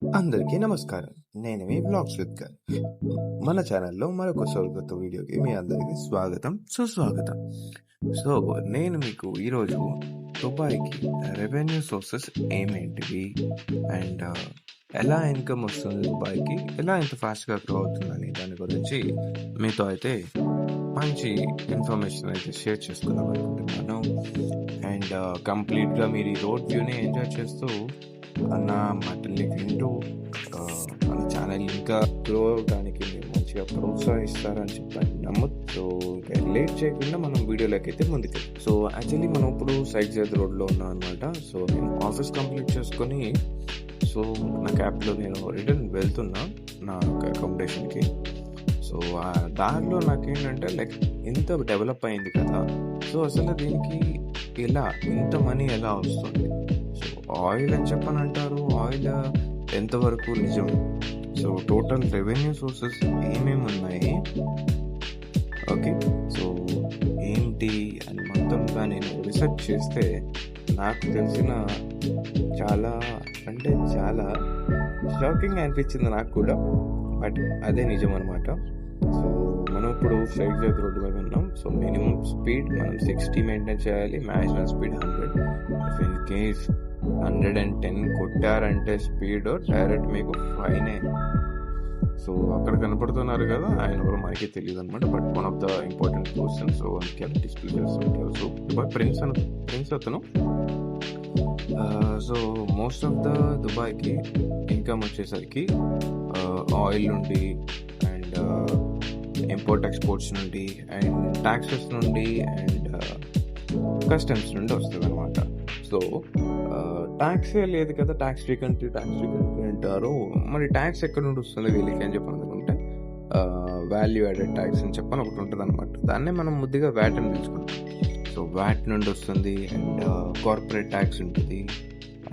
అందరికీ నమస్కారం. నేను మీ వ్లాగ్స్ విత్ గారు. మన ఛానల్లో మరొక కొత్త వీడియోకి మీ అందరికీ స్వాగతం, సుస్వాగతం. సో నేను మీకు ఈరోజు దుబాయ్‌కి రెవెన్యూ సోర్సెస్ ఏమేంటివి అండ్ ఎలా ఇన్‌కమ్ వస్తుంది దుబాయ్‌కి, ఎలా ఇంత ఫాస్ట్‌గా గ్రో అవుతుందని దాని గురించి మీతో అయితే మంచి ఇన్ఫర్మేషన్ అయితే షేర్ చేసుకుందాం అనుకుంటున్నాను. అండ్ కంప్లీట్‌గా మీరు ఈ రోడ్ వ్యూని ఎంజాయ్ చేస్తూ నా మాటల్ని వింటూ మన ఛానల్ ఇంకా గ్రో అవడానికి మీరు మంచిగా ప్రోత్సహిస్తారని చెప్పని నమ్ముతూ లేట్ చేయకుండా మనం వీడియోలోకి అయితే ముందుకు. సో యాక్చువల్లీ మనం ఇప్పుడు సైడ్ రోడ్లో ఉన్నాం అనమాట. సో నేను ఆఫీస్ కంప్లీట్ చేసుకొని సో నా క్యాబ్లో నేను రిటర్న్ వెళ్తున్నా నా అకామిడేషన్కి. సో ఆ దారిలో నాకేంటంటే లైక్ ఇంత డెవలప్ అయింది కదా, సో అసలు దీనికి ఇలా ఇంత మనీ ఎలా వస్తుంది? సో ఆయిల్ అని చెప్పని అంటారు, ఆయిల్ ఎంతవరకు నిజం? సో టోటల్ రెవెన్యూ సోర్సెస్ ఏమేమి ఉన్నాయి, ఓకే, సో ఏంటి అని మొత్తంగా నేను రీసెర్చ్ చేస్తే నాకు తెలిసిన చాలా అంటే చాలా షాకింగ్ అనిపించింది నాకు కూడా. బట్ అదే నిజం అనమాట. సో మనం ఇప్పుడు సైడ్ రోడ్డు మీద ఉన్నాం. సో మినిమం స్పీడ్ మనం 60 మెయింటైన్ చేయాలి, మ్యాక్సిమం స్పీడ్ 100. ఇన్ కేస్ 110 కొట్టారంటే స్పీడ్ డైరెక్ట్ మీకు ఫైనే. సో అక్కడ కనపడుతున్నారు కదా, ఆయన ఎవరు మనకి తెలియదు అనమాట. But one of the important person. So display చేస్తుంటారు. సో ప్రిన్స్ అతను. సో మోస్ట్ ఆఫ్ ద దుబాయ్కి ఇన్కమ్ వచ్చేసరికి ఆయిల్ నుండి అండ్ ఇంపోర్ట్ ఎక్స్పోర్ట్స్ నుండి అండ్ ట్యాక్సెస్ నుండి అండ్ కస్టమ్స్ నుండి వస్తుంది అనమాట. సో ట్యాక్సే లేదు కదా, ట్యాక్స్ ఫ్రీ కంట్రీ అంటారు. మరి ట్యాక్స్ ఎక్కడ నుండి వస్తుంది వీళ్ళకి అని చెప్పి అనుకుంటే వాల్యూ యాడెడ్ ట్యాక్స్ అని చెప్పని ఒకటి ఉంటుంది అనమాట. దాన్నే మనం ముద్దుగా వ్యాట్ అని పిలుచుకుంటాం. సో వ్యాట్ నుండి వస్తుంది అండ్ కార్పొరేట్ ట్యాక్స్ ఉంటుంది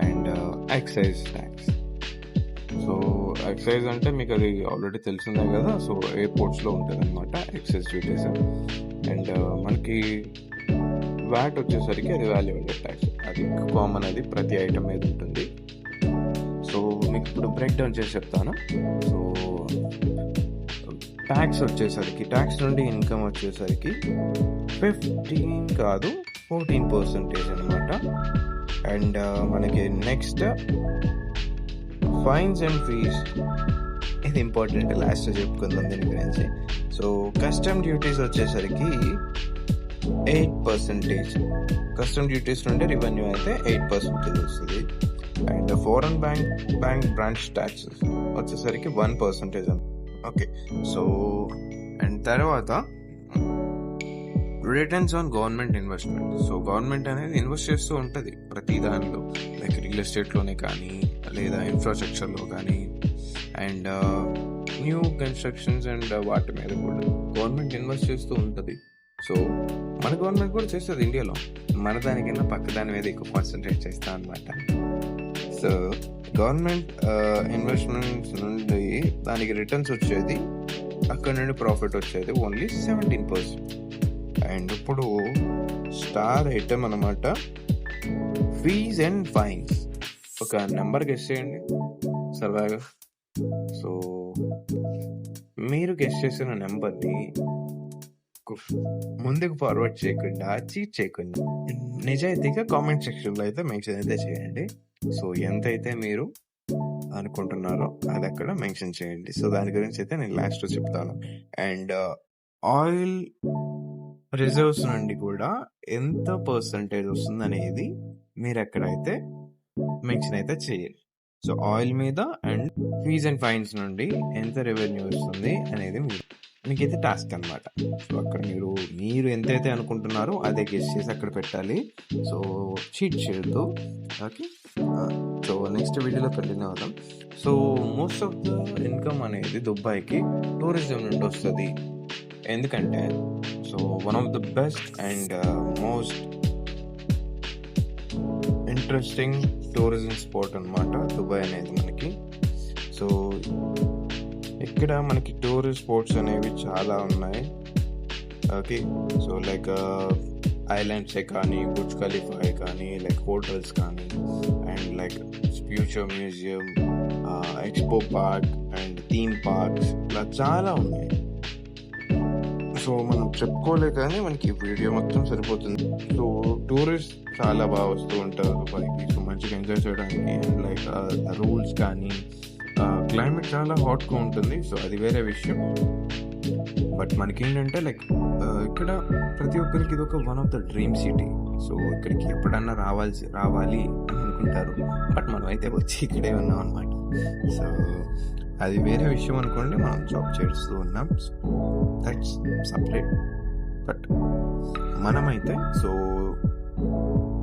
and excise tax. So excise అంటే మీకు అది ఆల్రెడీ తెలిసిందే కదా. సో ఎయిర్పోర్ట్స్లో ఉంటుంది అనమాట ఎక్సైజ్ డ్యూటీస్. అండ్ మనకి వ్యాట్ వచ్చేసరికి అది వాల్యూ యాడెడ్ ట్యాక్స్, అది కామన్, అది ప్రతి ఐటమ్ మీద ఉంటుంది. సో మీకు ఇప్పుడు బ్రేక్ డౌన్ చేసి చెప్తాను. సో ట్యాక్స్ వచ్చేసరికి, ట్యాక్స్ నుండి ఇన్కమ్ వచ్చేసరికి 15 కాదు 14% అనమాట. అండ్ మనకి నెక్స్ట్ ఫైన్స్ అండ్ ఫీస్, ఇది ఇంపార్టెంట్, లాస్ట్ చెప్పుకుందాం దీని గురించి. సో కస్టమ్ డ్యూటీస్ వచ్చేసరికి 8%. కస్టమ్ డ్యూటీస్ నుండి రెవెన్యూ అయితే 8% వస్తుంది. And foreign bank branch taxes వచ్చేసరికి 1%. ఓకే, సో అండ్ తర్వాత returns on government investment. So government అనేది ఇన్వెస్ట్ చేస్తూ ఉంటుంది ప్రతి దానిలో, లైక్ రియల్ ఎస్టేట్లోనే కానీ లేదా ఇన్ఫ్రాస్ట్రక్చర్లో కానీ అండ్ న్యూ కన్స్ట్రక్షన్స్ అండ్ వాటి మీద కూడా గవర్నమెంట్ ఇన్వెస్ట్ చేస్తూ ఉంటుంది. సో మన గవర్నమెంట్ కూడా చేస్తుంది ఇండియాలో, మన దానికైనా పక్క దాని మీద ఎక్కువ కాన్సన్ట్రేట్ చేస్తాం అనమాట. సో గవర్నమెంట్ ఇన్వెస్ట్మెంట్స్ నుండి దానికి రిటర్న్స్ వచ్చేది, అక్కడ నుండి ప్రాఫిట్ వచ్చేది ఓన్లీ 17%. అండ్ ఇప్పుడు స్టార్ ఐటమ్ అనమాట, ఫీజ్ అండ్ ఫైన్స్. ఒక నెంబర్ గెస్ చేయండి సరదాగా. సో మీరు గెస్ చేసిన నెంబర్ని ముందుకు ఫార్వర్డ్ చేయకుండా, చీట్ చేయకుండా నిజాయితీగా కామెంట్ సెక్షన్లో అయితే మెన్షన్ అయితే చేయండి. సో ఎంతైతే మీరు అనుకుంటున్నారో అది అక్కడ మెన్షన్ చేయండి. సో దాని గురించి అయితే నేను లాస్ట్లో చెప్తాను. అండ్ ఆయిల్ రిజర్వ్స్ నుండి కూడా ఎంత పర్సంటేజ్ వస్తుంది అనేది మీరు ఎక్కడైతే మెన్షన్ అయితే చేయాలి. సో ఆయిల్ మీద అండ్ ఫీజ్ అండ్ ఫైన్స్ నుండి ఎంత రెవెన్యూ వస్తుంది అనేది మీకైతే టాస్క్ అనమాట. సో అక్కడ మీరు ఎంతైతే అనుకుంటున్నారో అదే గెస్ చేసి అక్కడ పెట్టాలి. సో చీట్ చేయొద్దు, ఓకే. సో నెక్స్ట్ వీడియోలో కంటిన్యూ అవుదాం. So most of the income అనేది దుబాయ్కి టూరిజం నుండి వస్తుంది. ఎందుకంటే so one of the best and most interesting tourism spot అనమాట దుబాయ్ అనేది మనకి. సో ఇక్కడ మనకి టూరిస్ట్ స్పాట్స్ అనేవి చాలా ఉన్నాయి, ఓకే. సో లైక్ ఐలాండ్సే కానీ, బుర్జ్ ఖలీఫా కానీ, లైక్ హోటల్స్ కానీ and like future museum, expo park and theme parks ఇలా చాలా ఉన్నాయి. సో మనం చెప్పుకోలే కానీ మనకి వీడియో మొత్తం సరిపోతుంది. సో టూరిస్ట్ చాలా బాగా వస్తూ ఉంటారు దుబాయ్కి. సో మంచిగా ఎంజాయ్ చేయడానికి అండ్ లైక్ రూల్స్ కానీ క్లైమేట్ చాలా హాట్గా ఉంటుంది. సో అది వేరే విషయం. బట్ మనకేంటంటే లైక్ ఇక్కడ ప్రతి ఒక్కరికి ఇది ఒక one of the dream city. So ఇక్కడికి ఎప్పుడన్నా రావాలి అని అనుకుంటారు. బట్ మనం అయితే వచ్చి ఇక్కడే ఉన్నాం అనమాట. సో అది వేరే విషయం అనుకోండి. మనం జాబ్ చేస్తూ ఉన్నాం. So that's separate. బట్ మనమైతే సో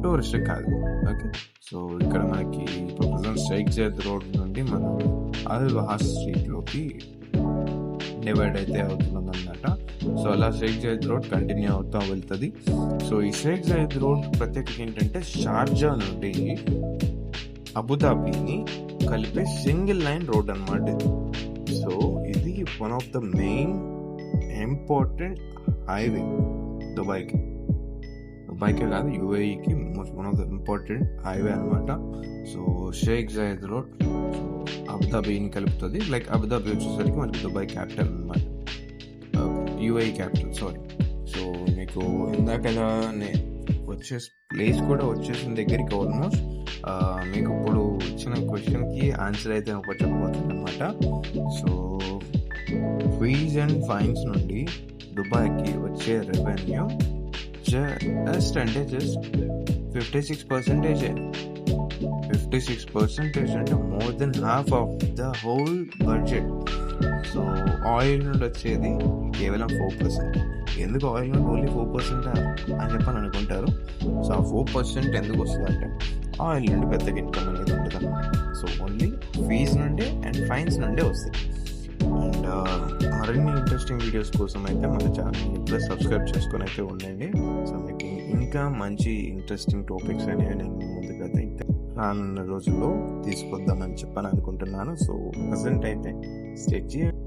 టూరిస్ట్ కాదు. ఓకే. సో ఇక్కడ మనకి ఇప్పుడు ప్రజెంట్ షేక్ జయద్ రోడ్ నుండి మనం అల్ వహాస్ స్ట్రీట్లోకి డివైడ్ అయితే అవుతుంది అనమాట. సో అలా షేక్ జయద్ రోడ్ కంటిన్యూ అవుతూ వెళ్తుంది. సో ఈ షేక్ జయద్ రోడ్ ప్రత్యేకత ఏంటంటే షార్జా నుండి అబుదాబిని కలిపే సింగిల్ లైన్ రోడ్ అనమాట. సో ఇది one of the main important highway దుబాయ్కే కాదు యూఏఈకి one of the important highway అనమాట. సో షేక్ జయద్ రోడ్ అబుదాబిని కలుపుతుంది. లైక్ అబుదాబి వచ్చేసరికి మనకి దుబాయ్ క్యాపిటల్ అనమాట, యూఏఈ క్యాపిటల్. సారీ. సో మీకు ఇందాకనే వచ్చే ప్లేస్ కూడా వచ్చేసిన దగ్గరికి ఆల్మోస్ట్ మీకు ఇప్పుడు ఇచ్చిన క్వశ్చన్కి ఆన్సర్ అయితే ఒకటి చెప్పబోతుంది అనమాట. సో ఫీజ్ అండ్ ఫైన్స్ నుండి దుబాయ్కి వచ్చే రెవెన్యూ జస్ట్ 56%. 56% అంటే more than half of the whole budget. So oil నుండి వచ్చేది కేవలం 4%. ఎందుకు ఆయిల్ నుండి ఓన్లీ 4% అని చెప్పని అనుకుంటారు. సో ఆ 4% ఎందుకు వస్తుంది అంటే ఆయిల్ నుండి పెద్దగా ఇన్కమ్ అనేది ఉండదు అన్నమాట. సో ఓన్లీ ఫీజ్ నుండి అండ్ ఫైన్స్ నుండే వస్తుంది. అండ్ మరిన్ని ఇంట్రెస్టింగ్ వీడియోస్ కోసం అయితే మన ఛానల్ని ఇప్పుడే సబ్స్క్రైబ్ చేసుకొని అయితే ఉండండి. సో మీకు ఇంకా మంచి ఇంట్రెస్టింగ్ టాపిక్స్ అనేవి నేను ముందుకైతే ఇంకా రానున్న రోజుల్లో తీసుకొద్దామని చెప్పని అనుకుంటున్నాను. సో ప్రజెంట్ అయితే స్టే చేయండి.